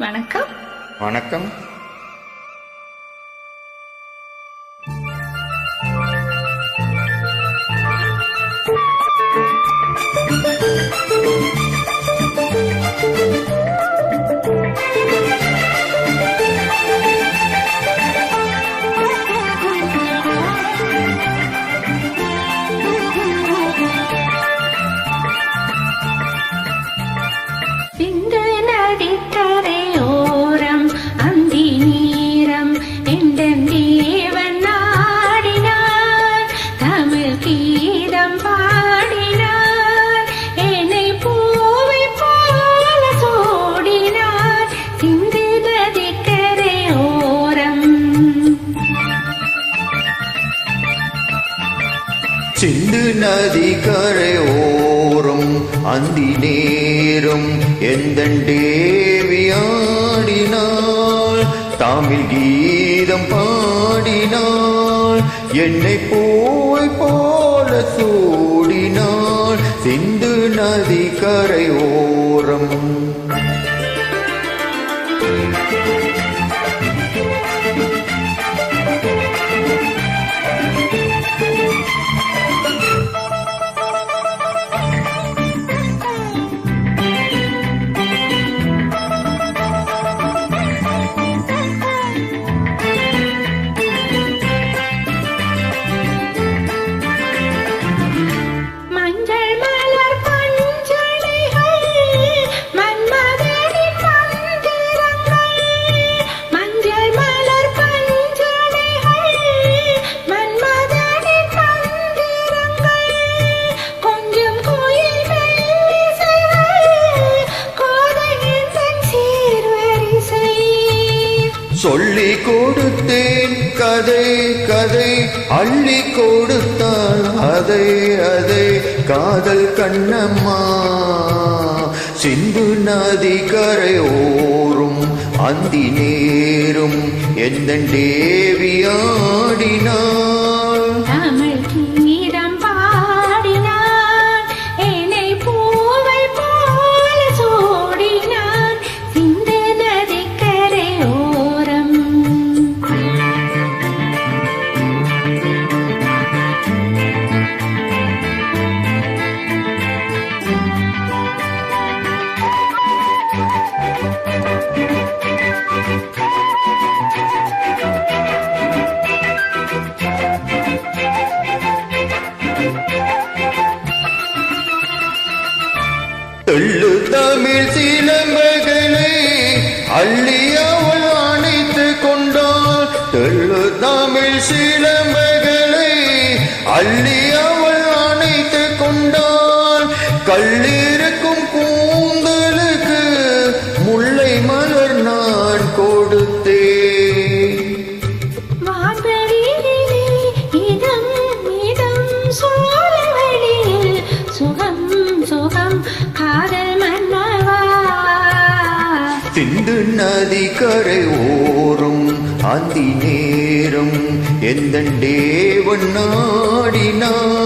வணக்கம். வணக்கம். சிந்து நதி கரையோரம் அந்தி நேரம் எந்தன் தேவியாடினாள், தமிழ் கீதம் பாடினாள், என்னை போய் போல சூடினாள். சிந்து நதி கரையோரம் சொல்லி கொடுத்தேன் கதை கதை, அள்ளி கொடுத்தாள் அதை அதை காதல் கண்ணம்மா. சிந்து நதி கரையோரும் அந்தி நேரும் எந்தன் தேவியாடினாள், தமிழ் கீதம் பாடினாள், என்னை பூவை போல சூடினாள். சிந்து நதி கரையோரம் தெள்ளு தமிழ் சிலம்பகளை அள்ளி அவள் அணைத்து கொண்டாள், தெள்ளு தமிழ் சிலம்பகளை அள்ளி அவள் அணைத்து கொண்டாள். கல்லிருக்கும் கூந்தலுக்கு முல்லை மலர் நான் கொடுத்தேன், சுகம் சுகம் காதல் மன்னவா. சிந்து நதி கரையோரும் அந்தி நேரம் எந்தன் தேவன் நாடினார்.